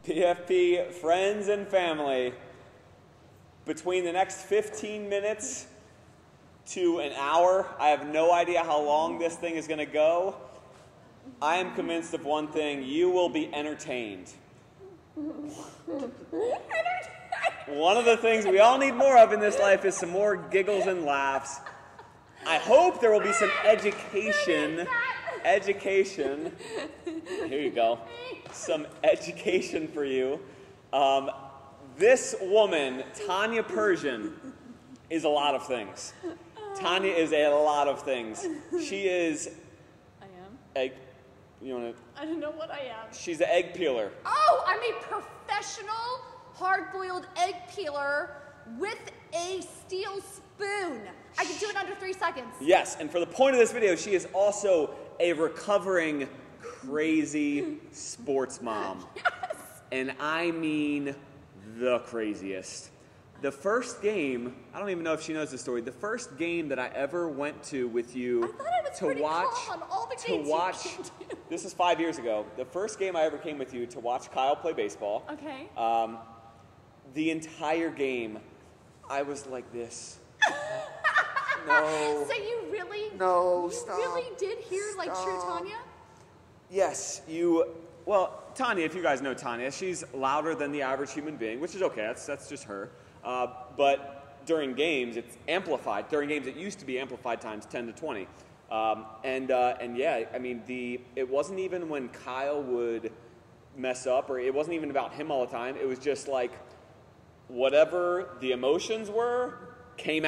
PFP friends and family, between the next 15 minutes to an hour, I have no idea how long this thing is going to go. I am convinced of one thing: you will be entertained. One of the things we all need more of in this life is some more giggles and laughs. I hope there will be some education. Here you go. Some education for you. This woman, Tanya Persian, is a lot of things. Tanya is a lot of things. She is... I am? Egg... You want to... I don't know what I am. She's an egg peeler. Oh, I'm a professional hard-boiled egg peeler with a steel spoon. I can do it under 3 seconds. Yes, and for the point of this video, she is also a recovering crazy sports mom. Yes. And I mean the craziest. The first game, I don't even know if she knows the story, the first game that I ever went to with you I thought I was pretty calm on all the games you came to. This is 5 years ago. The first game I ever came with you to watch Kyle play baseball. Okay. The entire game, I was like this. No. So you really, No, stop. really did hear like true Tanya? Yes, well, Tanya, if you guys know Tanya, she's louder than the average human being, which is okay, that's just her. But during games, it's amplified. During games, it used to be amplified times 10 to 20. And yeah, I mean, it wasn't even when Kyle would mess up, or it wasn't even about him all the time. It was just like whatever the emotions were came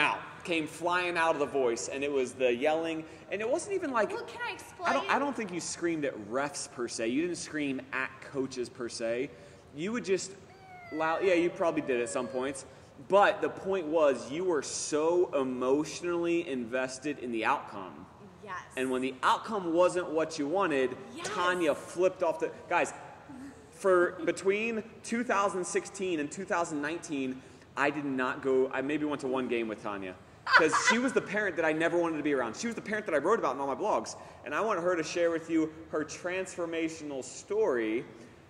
flying out of the voice, and it was the yelling, and it wasn't even like... Well, can I explain? I don't think you screamed at refs per se. You didn't scream at coaches per se. You would just loud... Yeah, you probably did at some points. But the point was, you were so emotionally invested in the outcome. Yes. And when the outcome wasn't what you wanted, Yes. Tanya flipped off the... Guys, for between 2016 and 2019, I did not go... I maybe went to one game with Tanya. Because she was the parent that I never wanted to be around. She was the parent that I wrote about in all my blogs. And I want her to share with you her transformational story,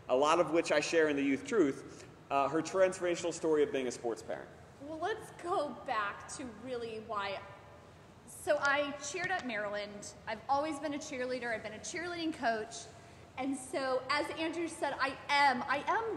a lot of which I share in the Youth Truth, her transformational story of being a sports parent. Well, let's go back to really why. So I cheered at Maryland. I've always been a cheerleader. I've been a cheerleading coach. And so, as Andrew said, I am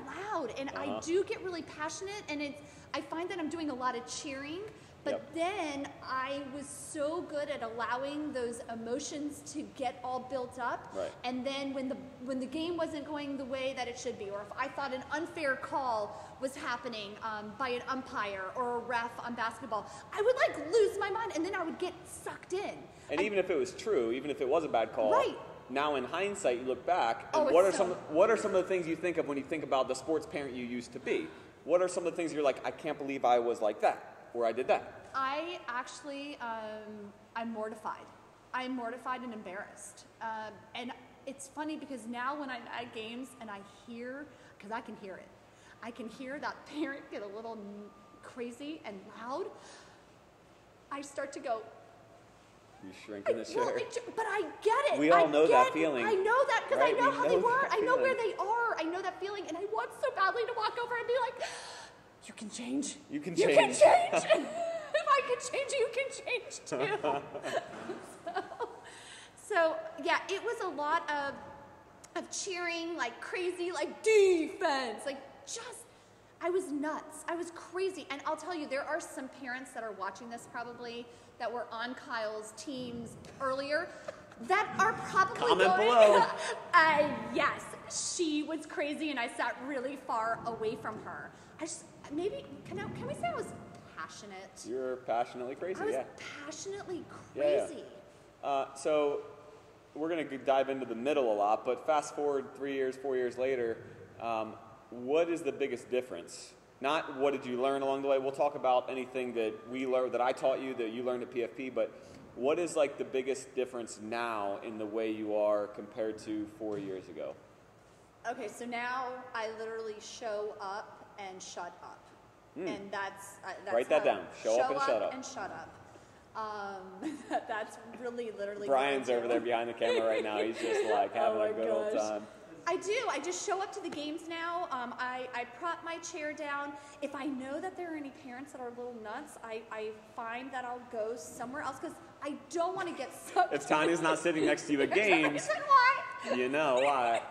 loud, and I do get really passionate, and I find that I'm doing a lot of cheering. But then I was so good at allowing those emotions to get all built up. Right. And then when the game wasn't going the way that it should be, or if I thought an unfair call was happening by an umpire or a ref on basketball, I would like lose my mind, and then I would get sucked in. And even if it was true, even if it was a bad call, right. Now in hindsight you look back, and Oh, what are some of the things you think of when you think about the sports parent you used to be? What are some of the things you're like, I can't believe I was like that? Or I did that. I actually, I'm mortified. I'm mortified and embarrassed. And it's funny because now when I'm at games and I hear, because I can hear it, I can hear that parent get a little crazy and loud, I start to go, You shrink in the chair. well, but I get it. We all know that feeling. I know that because Right? I know We how know they were. that I know where feeling. they are. I know that feeling. And I want so badly to walk over and be like, you can change. You can You change. can change. If I can change, you can change too. So yeah, it was a lot of cheering like crazy, like defense, like just, I was nuts. I was crazy. And I'll tell you, there are some parents that are watching this probably that were on Kyle's teams earlier that are probably Comment going, below. yes, she was crazy and I sat really far away from her. I just, maybe, can we say I was passionate? You're passionately crazy, I was yeah. passionately Yeah. crazy. So we're going to dive into the middle a lot, but fast forward 3 years, 4 years later, what is the biggest difference? Not what did you learn along the way. We'll talk about anything that we learned, that I taught you, that you learned at PFP, but what is like the biggest difference now in the way you are compared to 4 years ago? Okay, so now I literally show up and shut up. And that's Write that down. Show up and shut up. and shut up. That's really literally Brian's what I do. over there behind the camera right now. He's just like having Oh a my good old gosh. time. I do. I just show up to the games now. I prop my chair down. If I know that there are any parents that are a little nuts, I find that I'll go somewhere else because I don't want to get sucked. If Tanya's not sitting next to you at games, why? you know why.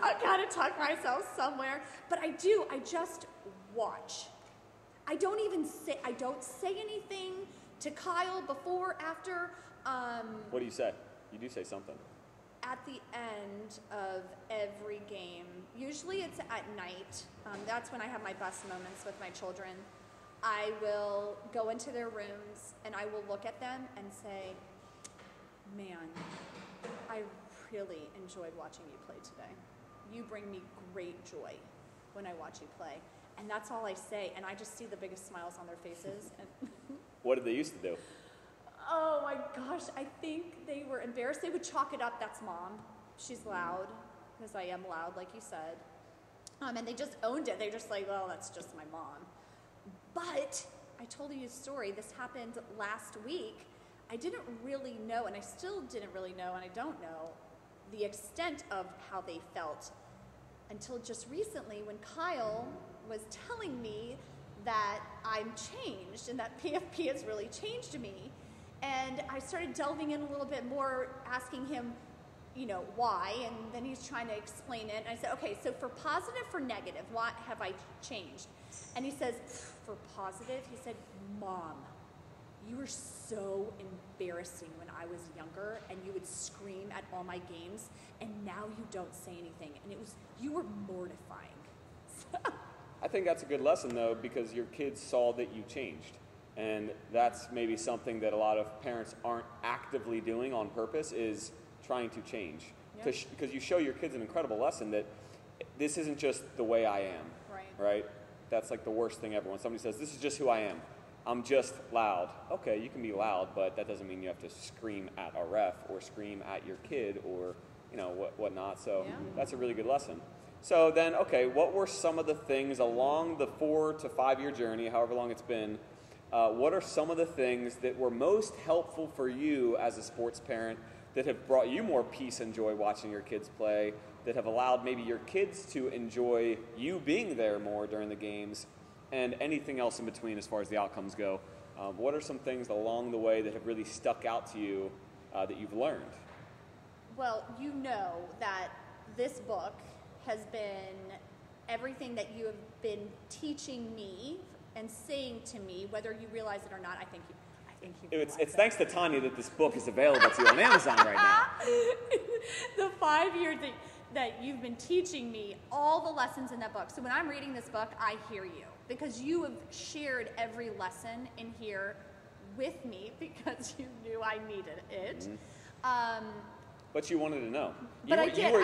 I've got to tuck myself somewhere. But I do. I just watch. I don't say anything to Kyle before, after. What do you say? You do say something. At the end of every game, usually it's at night, that's when I have my best moments with my children, I will go into their rooms and I will look at them and say, man, I really enjoyed watching you play today. You bring me great joy when I watch you play. And that's all I say, and I just see the biggest smiles on their faces. And What did they used to do? oh my gosh, I think they were embarrassed. They would chalk it up, that's mom. She's loud, because I am loud, like you said. And they just owned it. They're just like, well, that's just my mom. But I told you a story. This happened last week. I didn't really know, and I still didn't really know, and I don't know, the extent of how they felt until just recently when Kyle was telling me that I'm changed and that PFP has really changed me. And I started delving in a little bit more, asking him, why, and then he's trying to explain it. And I said, okay, so for positive, for negative, what have I changed? And he says, for positive, he said, Mom, you were so embarrassing when I was younger, and you would scream at all my games, and now you don't say anything. And you were mortifying. I think that's a good lesson, though, because your kids saw that you changed. And that's maybe something that a lot of parents aren't actively doing on purpose, is trying to change. Yep. Because you show your kids an incredible lesson that this isn't just the way I am. Right? That's like the worst thing ever. When somebody says, this is just who I am. I'm just loud. Okay, you can be loud, but that doesn't mean you have to scream at a ref or scream at your kid or, whatnot. So That's a really good lesson. So then, okay, what were some of the things along the 4 to 5 year journey, however long it's been, what are some of the things that were most helpful for you as a sports parent that have brought you more peace and joy watching your kids play, that have allowed maybe your kids to enjoy you being there more during the games, and anything else in between as far as the outcomes go? What are some things along the way that have really stuck out to you that you've learned? Well, you know that this book has been everything that you have been teaching me and saying to me, whether you realize it or not. I think you it's thanks to Tanya that this book is available to you on Amazon right now. The 5 years that you've been teaching me all the lessons in that book. So when I'm reading this book, I hear you, because you have shared every lesson in here with me because you knew I needed it. Mm-hmm. But you wanted to know.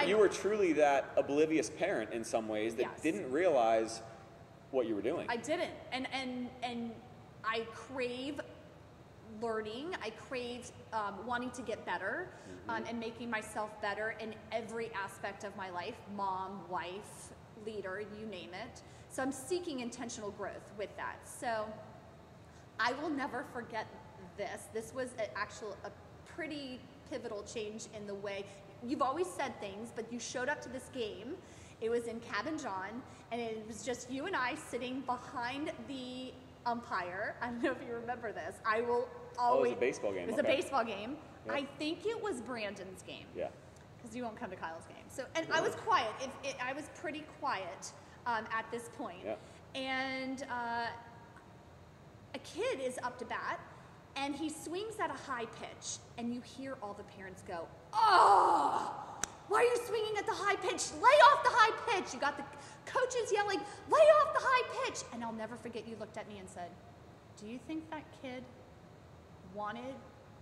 You were truly that oblivious parent in some ways that didn't realize what you were doing. I didn't. And I crave learning. I crave wanting to get better, and making myself better in every aspect of my life. Mom, wife, leader, you name it. So I'm seeking intentional growth with that. So I will never forget this. This was a pretty pivotal change in the way you've always said things, but you showed up to this game. It was in Cabin John, and it was just you and I sitting behind the umpire. I don't know if you remember this. I will always. It was a baseball game. It was a baseball game. Yep. I think it was Brandon's game. Yeah. Because you won't come to Kyle's game. So, and I was quiet. I was pretty quiet at this point. Yeah. And a kid is up to bat, and he swings at a high pitch, and you hear all the parents go, "Oh, why are you swinging at the high pitch? Lay off the high pitch." You got the coaches yelling, "Lay off the high pitch." And I'll never forget, you looked at me and said, "Do you think that kid wanted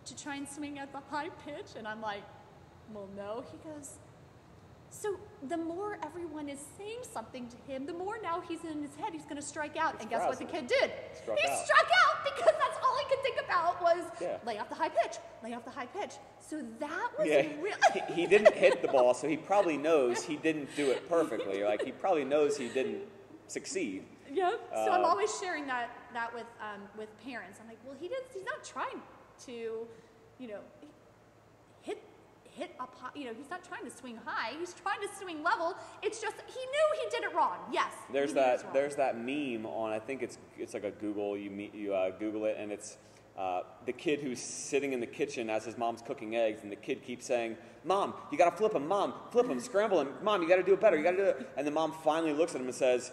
to try and swing at the high pitch?" And I'm like, "Well, no." He goes, "So the more everyone is saying something to him, the more now he's in his head, he's going to strike out." And guess what the kid did? He struck out, because that's all he could think about was lay off the high pitch, lay off the high pitch. So that was really... He didn't hit the ball, so he probably knows he didn't do it perfectly. Like, he probably knows he didn't succeed. Yep. So I'm always sharing that with parents. I'm like, well, he's not trying to, hit up high. You know, he's not trying to swing high. He's trying to swing level. It's just he knew he did it wrong. Yes. There's that meme on, I think it's like a Google. You Google it, and it's the kid who's sitting in the kitchen as his mom's cooking eggs, and the kid keeps saying, "Mom, you got to flip them. Mom, flip them, scramble them. Mom, you got to do it better. You got to do it." And the mom finally looks at him and says,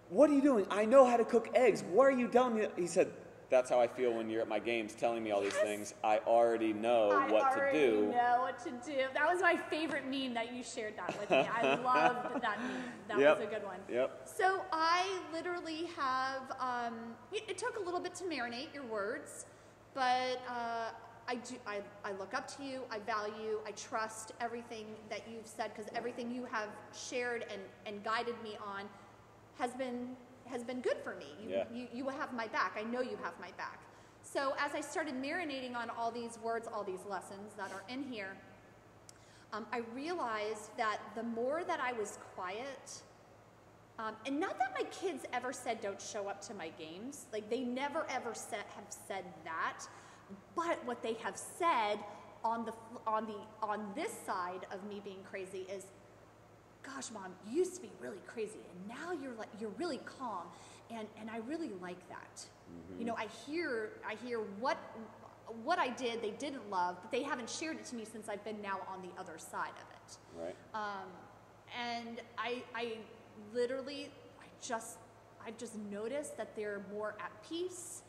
"What are you doing? I know how to cook eggs. Why are you telling me?" He said, "That's how I feel when you're at my games telling me all these things. I already know what to do." Know what to do. That was my favorite meme that you shared that with me. I loved that meme. That was a good one. Yep. So I literally have, it took a little bit to marinate your words, but I look up to you, I value, I trust everything that you've said, because everything you have shared and guided me on has been good for me. You have my back. I know you have my back. So as I started marinating on all these words, all these lessons that are in here, I realized that the more that I was quiet, and not that my kids ever said don't show up to my games, like they never ever have said that, but what they have said on this side of me being crazy is, "Gosh, Mom, you used to be really crazy, and now you're really calm, and I really like that." Mm-hmm. You know, I hear what I did they didn't love, but they haven't shared it to me since I've been now on the other side of it. Right. And I literally I've just noticed that they're more at peace.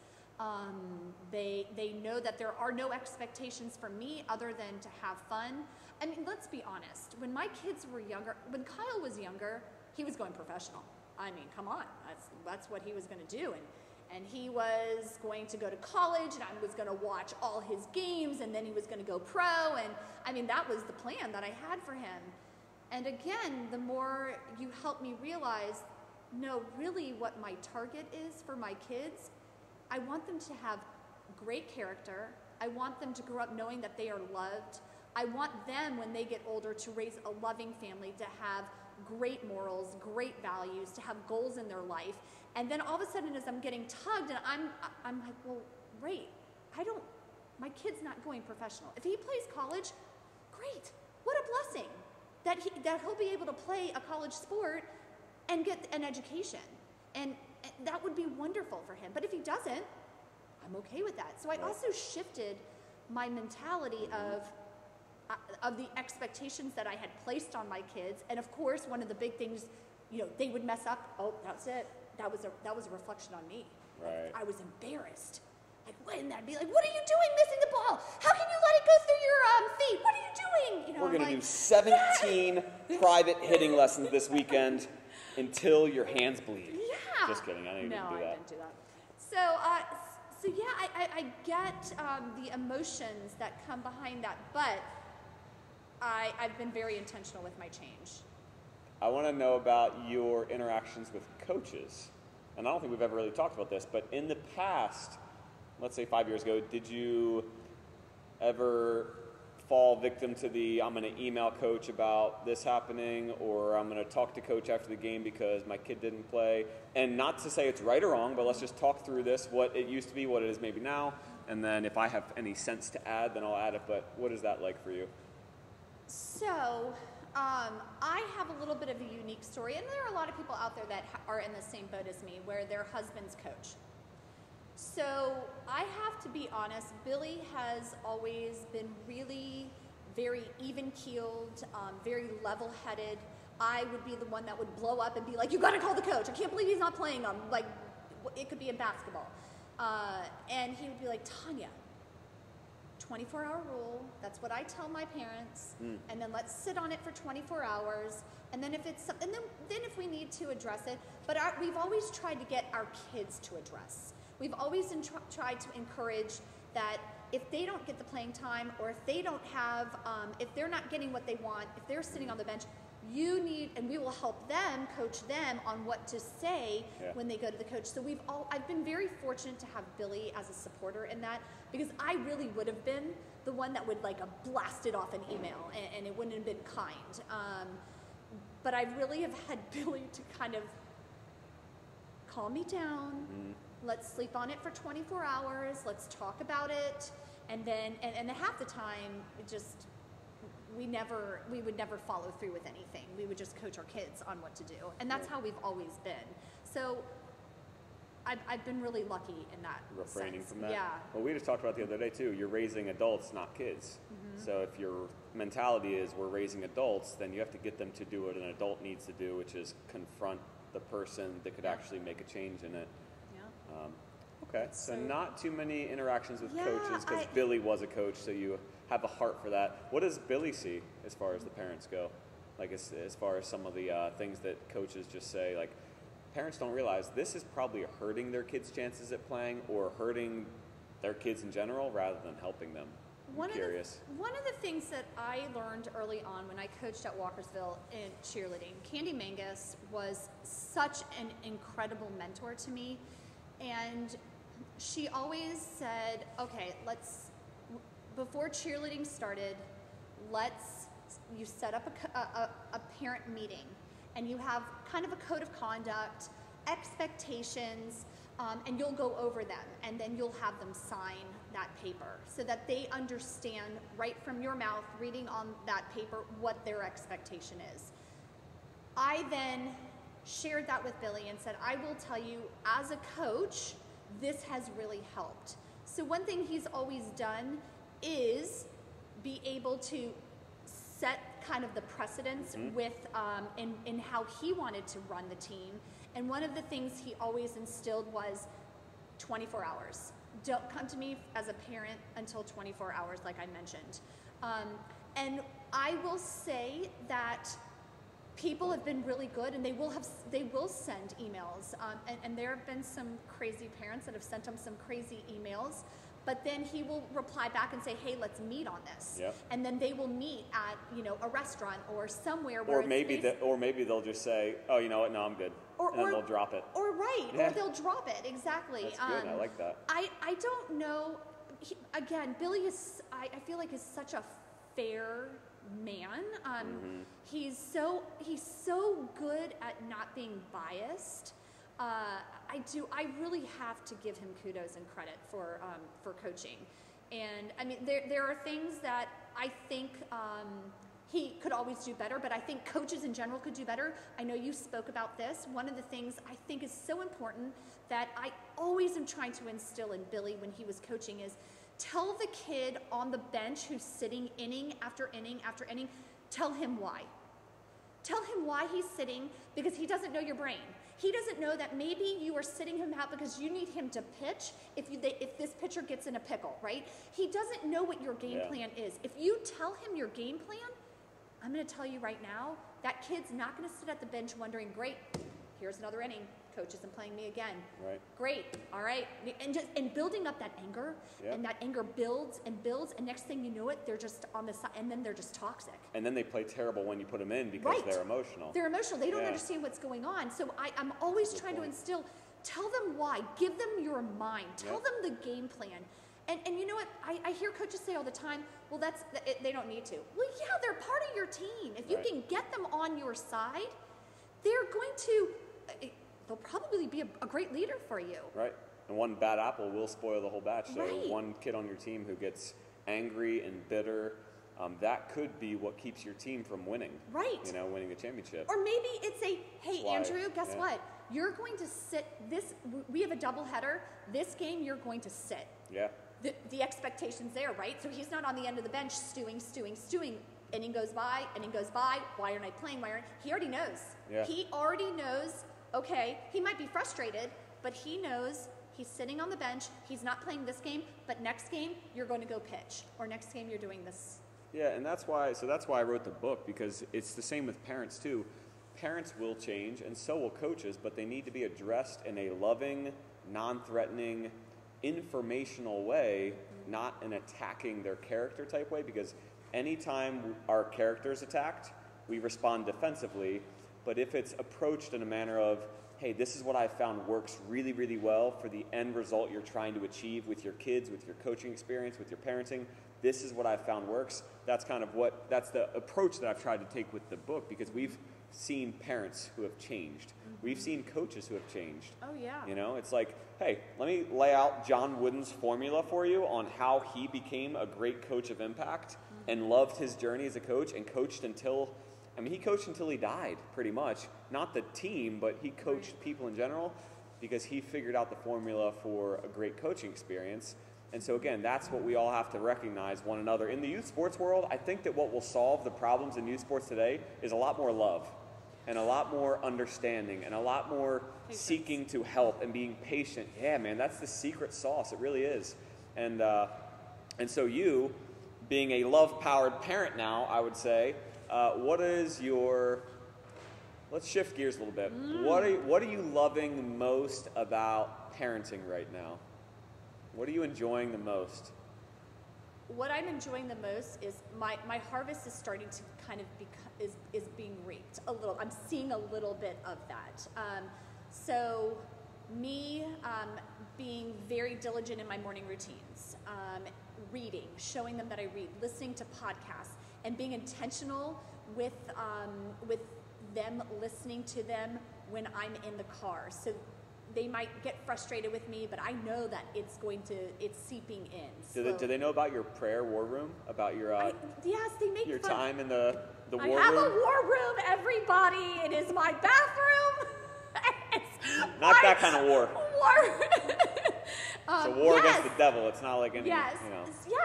They know that there are no expectations from me other than to have fun. I mean, let's be honest. When my kids were younger, when Kyle was younger, he was going professional. I mean, come on, that's what he was going to do, and he was going to go to college, and I was going to watch all his games, and then he was going to go pro, and I mean, that was the plan that I had for him. And again, the more you help me realize, no, really what my target is for my kids, I want them to have great character. I want them to grow up knowing that they are loved. I want them, when they get older, to raise a loving family, to have great morals, great values, to have goals in their life. And then all of a sudden, as I'm getting tugged, and I'm like, well, wait, my kid's not going professional. If he plays college, great. What a blessing that he'll be able to play a college sport and get an education. And that would be wonderful for him. But if he doesn't, I'm okay with that. So I also shifted my mentality of the expectations that I had placed on my kids. And of course, one of the big things, you know, they would mess up. Oh, that's it. That was a reflection on me. Right. I was embarrassed. Like, wouldn't that be like, what are you doing missing the ball? How can you let it go through your feet? What are you doing? You know, we're going to do 17 private hitting lessons this weekend until your hands bleed. Yeah. Just kidding. I didn't do that. No, I didn't do that. So yeah, I get the emotions that come behind that, but I've been very intentional with my change. I want to know about your interactions with coaches. And I don't think we've ever really talked about this, but in the past, let's say 5 years ago, did you ever fall victim to I'm going to email coach about this happening, or I'm going to talk to coach after the game because my kid didn't play? And not to say it's right or wrong, but let's just talk through this, what it used to be, what it is maybe now, and then if I have any sense to add, then I'll add it. But what is that like for you? So I have a little bit of a unique story, and there are a lot of people out there that are in the same boat as me, where their husband's coach. So I have to be honest, Billy has always been really very even-keeled, very level-headed. I would be the one that would blow up and be like, you gotta call the coach. I can't believe he's not playing him. Like, it could be in basketball. And he would be like, Tanya, 24-hour rule, that's what I tell my parents, and then let's sit on it for 24 hours, and then if if we need to address it, but we've always tried to get our kids to address. We've always tried to encourage that if they don't get the playing time, or if they don't have, if they're not getting what they want, if they're sitting on the bench, you need, and we will help them, coach them on what to say when they go to the coach. So I've been very fortunate to have Billy as a supporter in that, because I really would have been the one that would like blast it off an email, and it wouldn't have been kind. But I really have had Billy to kind of calm me down. Let's sleep on it for 24 hours. Let's talk about it. And then, and half the time, we would never follow through with anything. We would just coach our kids on what to do, and that's how we've always been. So I've been really lucky in that refraining sense. from that. Yeah. Well, we just talked about the other day too. You're raising adults, not kids. So if your mentality is we're raising adults, then you have to get them to do what an adult needs to do, which is confront the person that could actually make a change in it. Yeah. Okay, so not too many interactions with Yeah, coaches because Billy was a coach, so you have a heart for that. What does Billy see as far as the parents go? Like as far as some of the things that coaches just say, like parents don't realize this is probably hurting their kids' chances at playing or hurting their kids in general rather than helping them. I'm curious. One of the things that I learned early on when I coached at Walkersville in cheerleading, Candy Mangus was such an incredible mentor to me, and she always said, okay, before cheerleading started, you set up a parent meeting, and you have kind of a code of conduct, expectations, and you'll go over them, and then you'll have them sign that paper so that they understand right from your mouth, reading on that paper, what their expectation is. I then shared that with Billy and said, I will tell you, as a coach, this has really helped. So one thing he's always done is be able to set kind of the precedence with in how he wanted to run the team. And one of the things he always instilled was 24 hours. Don't come to me as a parent until 24 hours, like I mentioned. And I will say that people have been really good, and they will send emails. And there have been some crazy parents that have sent him some crazy emails. But then he will reply back and say, hey, let's meet on this. Yep. And then they will meet at, a restaurant or somewhere where or maybe they'll just say, oh, you know what, no, I'm good. And then they'll drop it. Or they'll drop it, exactly. That's good, I like that. I don't know, again, Billy I feel like is such a fair man. He's so good at not being biased. I really have to give him kudos and credit for coaching. And I mean, there are things that I think he could always do better, but I think coaches in general could do better. I know you spoke about this. One of the things I think is so important that I always am trying to instill in Billy when he was coaching is tell the kid on the bench who's sitting inning after inning after inning, tell him why. Tell him why he's sitting, because he doesn't know your brain. He doesn't know that maybe you are sitting him out because you need him to pitch if this pitcher gets in a pickle, right? He doesn't know what your game plan is. If you tell him your game plan, I'm going to tell you right now, that kid's not going to sit at the bench wondering, great, here's another inning. Coach isn't playing me again. Right. Great. All right. And building up that anger, and that anger builds, and next thing you know it, they're just on the side, and then they're just toxic. And then they play terrible when you put them in because they're emotional. They're emotional. They don't understand what's going on. So I'm always trying to instill, tell them why. Give them your mind. Tell them the game plan. And you know what? I hear coaches say all the time, well, they don't need to. Well, yeah, they're part of your team. If you can get them on your side, they're going to... they'll probably be a great leader for you. Right. And one bad apple will spoil the whole batch. So one kid on your team who gets angry and bitter, that could be what keeps your team from winning. Right. Winning a championship. Or maybe it's Andrew, guess what? You're going to sit we have a doubleheader. This game, you're going to sit. Yeah. The expectation's there, right? So he's not on the end of the bench stewing. Inning goes by. Why aren't I playing? He already knows. Yeah. He already knows. Okay, he might be frustrated, but he knows he's sitting on the bench. He's not playing this game, but next game you're going to go pitch, or next game you're doing this. Yeah, and that's why I wrote the book, because it's the same with parents too. Parents will change, and so will coaches, but they need to be addressed in a loving, non-threatening, informational way, not an attacking their character type way, because anytime our character is attacked, we respond defensively. But if it's approached in a manner of, hey, this is what I found works really, really well for the end result you're trying to achieve with your kids, with your coaching experience, with your parenting, this is what I found works. That's the approach that I've tried to take with the book, because we've seen parents who have changed. We've seen coaches who have changed. Oh, yeah. It's like, hey, let me lay out John Wooden's formula for you on how he became a great coach of impact. and loved his journey as a coach and coached until, he coached until he died, pretty much. Not the team, but he coached people in general because he figured out the formula for a great coaching experience. And so again, that's what we all have to recognize one another. In the youth sports world, I think that what will solve the problems in youth sports today is a lot more love and a lot more understanding and a lot more seeking to help and being patient. Yeah, man, that's the secret sauce. It really is. And so you, being a love-powered parent now, I would say, what is your, let's shift gears a little bit. What are you loving most about parenting right now? What are you enjoying the most? What I'm enjoying the most is my harvest is starting to kind of is being reaped a little. I'm seeing a little bit of that. So me being very diligent in my morning routines, reading, showing them that I read, listening to podcasts, and being intentional with them, listening to them when I'm in the car. So they might get frustrated with me, but I know that it's seeping in. Do they know about your prayer war room? About your yes, they make your fun. time in the war room? I have a war room, everybody. It is my bathroom. Not that kind of war. It's a war yes. against the devil. It's not like any, Yes.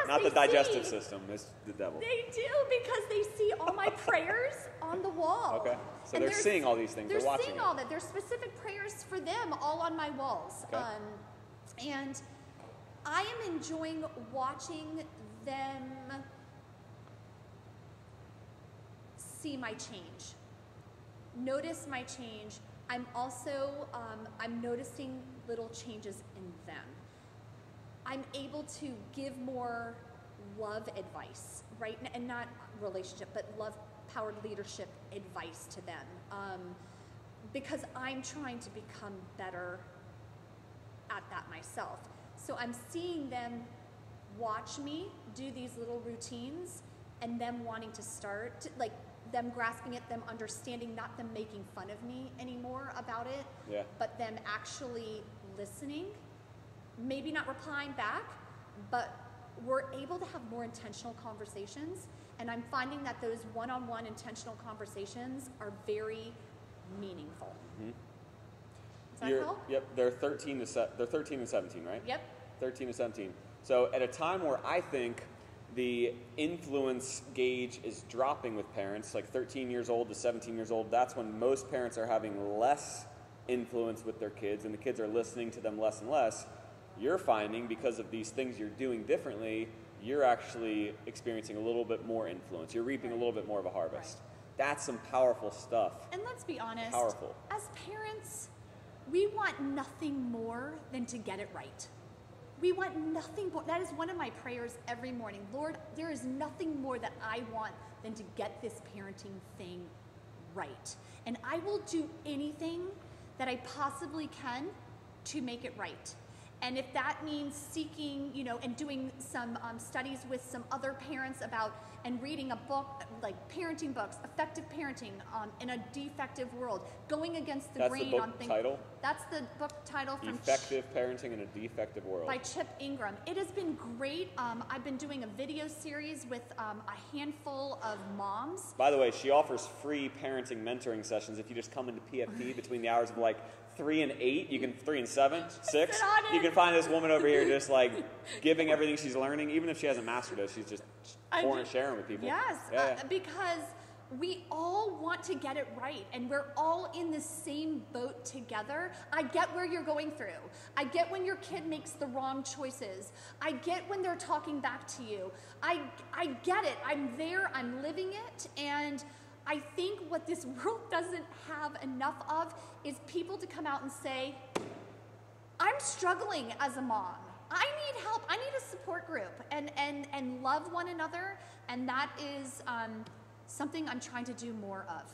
not the digestive system. It's the devil. They do, because they see all my prayers on the wall. Okay. So And they're seeing all these things. They're watching seeing it. all that. There's specific prayers for them all on my walls. Okay. And I am enjoying watching them see my change. Notice my change. I'm also, I'm noticing little changes in them. I'm able to give more love advice, right? And not relationship, but love-powered leadership advice to them. Because I'm trying to become better at that myself. So I'm seeing them watch me do these little routines and them wanting to start, like them grasping it, them understanding, not them making fun of me anymore about it, but them actually listening, maybe not replying back, but we're able to have more intentional conversations. And I'm finding that those one-on-one intentional conversations are very meaningful. Mm-hmm. Does that help? Yep, they're 13 and 17, right? Yep. 13 to 17. So at a time where I think the influence gauge is dropping with parents, like 13 years old to 17 years old, that's when most parents are having less influence with their kids and the kids are listening to them less and less. You're finding, because of these things you're doing differently, you're actually experiencing a little bit more influence. You're reaping a little bit more of a harvest. That's some powerful stuff. And let's be honest, Powerful. As parents, we want nothing more than to get it right. We want nothing more. That is one of my prayers every morning. Lord, there is nothing more that I want than to get this parenting thing right. And I will do anything that I possibly can to make it right. And if that means seeking, and doing some studies with some other parents about, and reading a book, like parenting books, effective parenting in a defective world, going against the grain on things. That's the book title? That's the book title from Effective Parenting in a Defective World. by Chip Ingram. It has been great. I've been doing a video series with a handful of moms. By the way, she offers free parenting mentoring sessions if you just come into PFP between the hours of like 3 and 8, 3 and 7, 6. You can find this woman over here just like giving everything she's learning, even if she hasn't mastered it. She's just sharing with people. Yes, because we all want to get it right, and we're all in the same boat together. I get where you're going through. I get when your kid makes the wrong choices. I get when they're talking back to you. I get it. I'm there. I'm living it, and I think what this world doesn't have enough of is people to come out and say, I'm struggling as a mom. I need help. I need a support group, and love one another. And that is something I'm trying to do more of.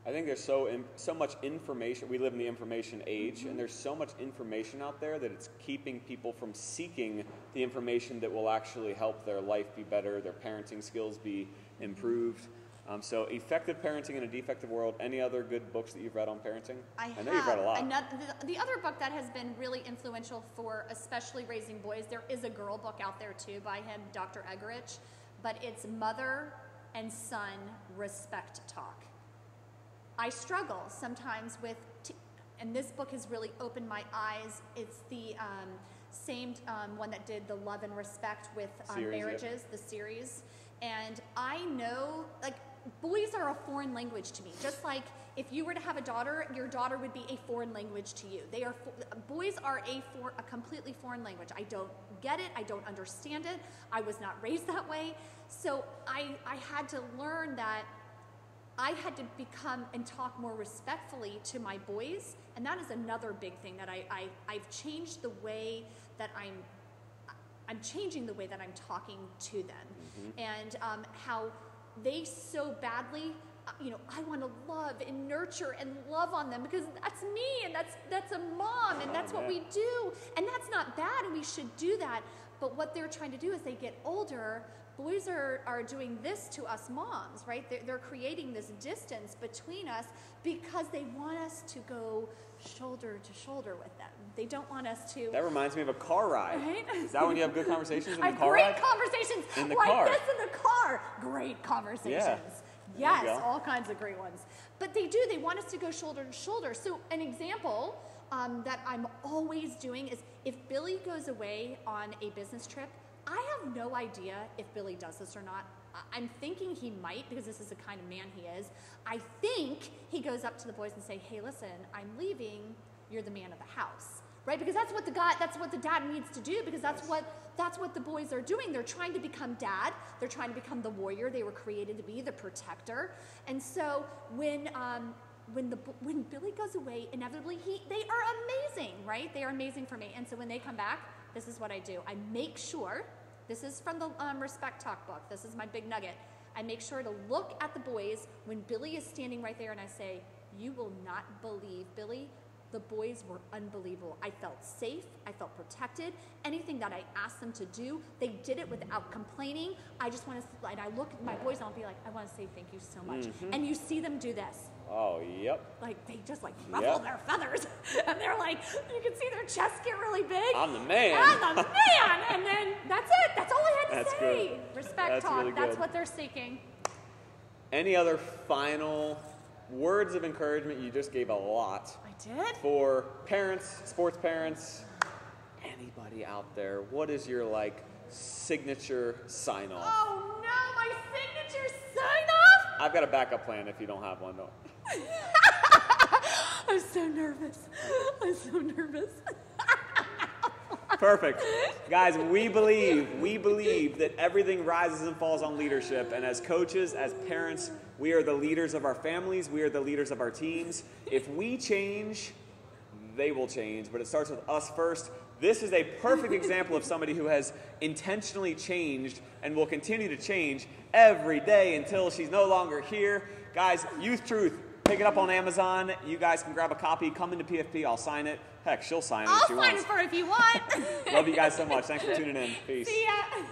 I think there's so much information. We live in the information age, and there's so much information out there that it's keeping people from seeking the information that will actually help their life be better, their parenting skills be improved. So Effective Parenting in a Defective World. Any other good books that you've read on parenting? I know you've read a lot. The other book that has been really influential for especially raising boys, there is a girl book out there too by him, Dr. Egerich. but it's mother and son respect talk. I struggle sometimes with, and this book has really opened my eyes. It's the same one that did the Love and Respect with marriages, the series. And I know, like, boys are a foreign language to me. Just like if you were to have a daughter, your daughter would be a foreign language to you. Boys are a completely foreign language. I don't get it. I don't understand it. I was not raised that way. So I had to learn that I had to become and talk more respectfully to my boys, and that is another big thing that I've changed the way that I'm changing the way that I'm talking to them, and how they so badly, I want to love and nurture and love on them because that's me and that's a mom and that's what we do, and that's not bad and we should do that. But what they're trying to do as they get older, boys are doing this to us moms, right? They're creating this distance between us because they want us to go shoulder to shoulder with them. They don't want us to. That reminds me of a car ride. Right? Is that when you have good conversations in the I have car great ride? conversations In the like car. this in the car. Great conversations. Yeah. Yes, all kinds of great ones. But they want us to go shoulder to shoulder. So an example that I'm always doing is if Billy goes away on a business trip, I have no idea if Billy does this or not. I'm thinking he might because this is the kind of man he is. I think he goes up to the boys and say, "Hey, listen, I'm leaving. You're the man of the house." Right? Because that's what the dad needs to do, because that's what the boys are doing. They're trying to become dad. They're trying to become the warrior they were created to be, the protector. And so when Billy goes away, inevitably they are amazing, right? They are amazing for me. And so when they come back, this is what I do. I make sure, this is from the Respect Talk book. This is my big nugget. I make sure to look at the boys when Billy is standing right there and I say, "You will not believe, Billy, the boys were unbelievable. I felt safe. I felt protected. Anything that I asked them to do, they did it without complaining. I just want to," and I look at my boys and I'll be like, "I want to say thank you so much." And you see them do this. Oh, yep. Like they just like ruffle their feathers, and they're like, you can see their chests get really big. I'm the man. I'm the man, and then that's it. That's all I had to That's say. good. Respect That's talk. really That's good. what they're seeking. Any other final words of encouragement? You just gave a lot. I did. For parents, sports parents, anybody out there, what is your signature sign off? Oh no, my signature sign off. I've got a backup plan if you don't have one though. I'm so nervous. I'm so nervous. Perfect. Guys, we believe that everything rises and falls on leadership. And as coaches, as parents, we are the leaders of our families. We are the leaders of our teams. If we change, they will change. But it starts with us first. This is a perfect example of somebody who has intentionally changed and will continue to change every day until she's no longer here. Guys, Youth Truth. Pick it up on Amazon. You guys can grab a copy. Come into PFP. I'll sign it. Heck, she'll sign it if she I'll wants. sign it for if you want. Love you guys so much. Thanks for tuning in. Peace. See ya.